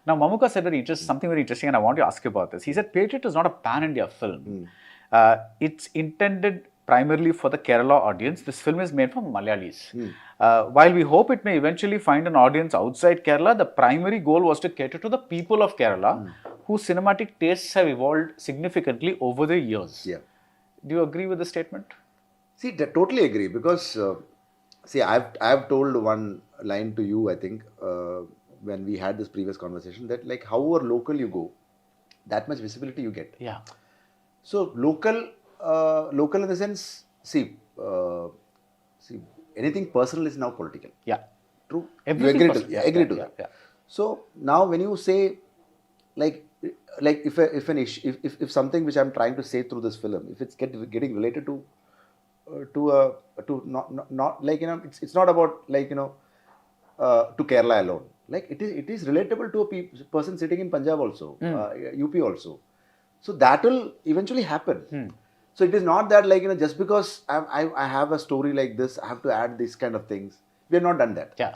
Now, Mamuka said something very interesting, and I want to ask you about this. He said Patriot is not a pan-India film. It's intended primarily for the Kerala audience. This film is made for Malayalis. While we hope it may eventually find an audience outside Kerala, the primary goal was to cater to the people of Kerala, whose cinematic tastes have evolved significantly over the years. Yeah. Do you agree with the statement? See, totally agree, because I've told one line to you, I think, when we had this previous conversation, that like however local you go, that much visibility you get. Yeah. So local in the sense, see, anything personal is now political. Yeah. True. Everything you personal. agree to that. Yeah. So now when you say, like if something which I'm trying to say through this film, if it's getting related to not like, it's not about like, to Kerala alone. Like it is relatable to a person sitting in Punjab also, UP also. So that will eventually happen. So it is not that like, just because I have a story like this, I have to add these kind of things. We have not done that. Yeah.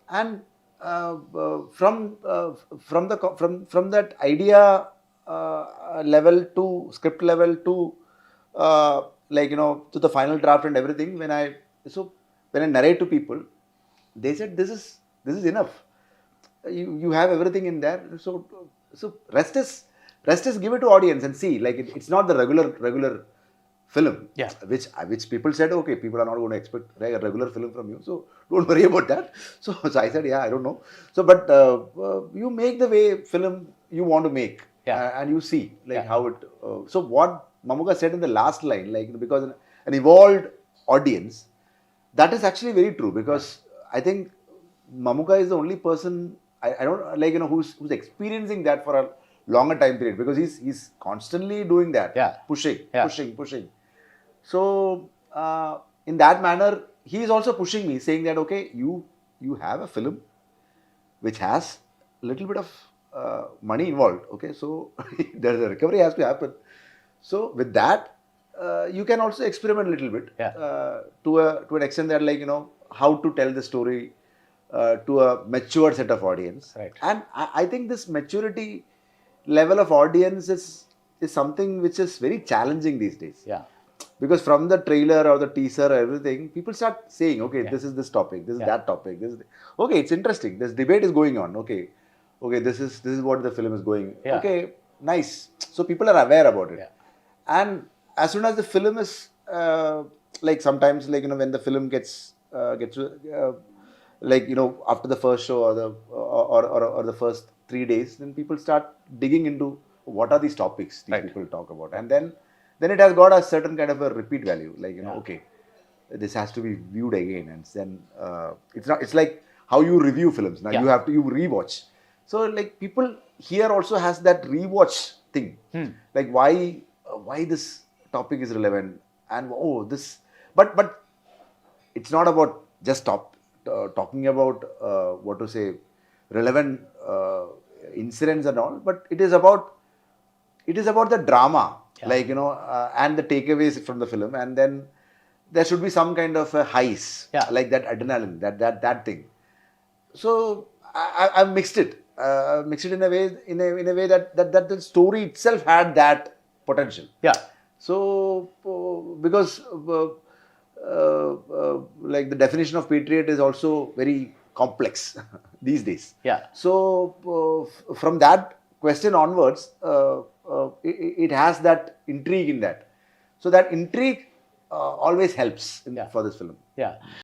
And from that idea level to script level to like, to the final draft and everything, when I narrate to people, they said this is enough. You have everything in there. So rest is give it to audience and see. Like it's not the regular film. Yeah. Which people said, okay, people are not going to expect a regular film from you, so don't worry about that. So I said, yeah, I don't know. So but you make the way film you want to make. Yeah. And you see like how it. So what Mamuka said in the last line, like, because an evolved audience, that is actually very true, because I think Mamuka is the only person I don't like, who's experiencing that for a longer time period, because he's constantly doing that. Yeah. Pushing. So in that manner, he is also pushing me, saying that, okay, you have a film which has a little bit of money involved. Okay, so there's a recovery has to happen. So with that, you can also experiment a little bit to an extent that, like, how to tell the story to a matured set of audience. Right. And I think this maturity level of audience is something which is very challenging these days. Yeah. Because from the trailer or the teaser or everything, people start saying, okay, this is this topic, this is that topic, okay, it's interesting, this debate is going on, okay, this is what the film is going. Yeah. Okay, nice. So people are aware about it. Yeah. And as soon as the film is like, sometimes, like, when the film gets like, after the first show or the first 3 days, then people start digging into what are these topics these people talk about, and then it has got a certain kind of a repeat value, like, okay, this has to be viewed again, and then it's like how you review films now. You rewatch. So like, people here also has that rewatch thing, like why this topic is relevant, and this, but it's not about just talking about what to say, relevant incidents and all, but it is about the drama, like, and the takeaways from the film, and then there should be some kind of a highs, like that adrenaline, that thing. So I mixed it in a way that the story itself had that potential. Yeah. So because like, the definition of patriot is also very complex these days. Yeah. So from that question onwards, it has that intrigue in that. So that intrigue always helps for this film. Yeah.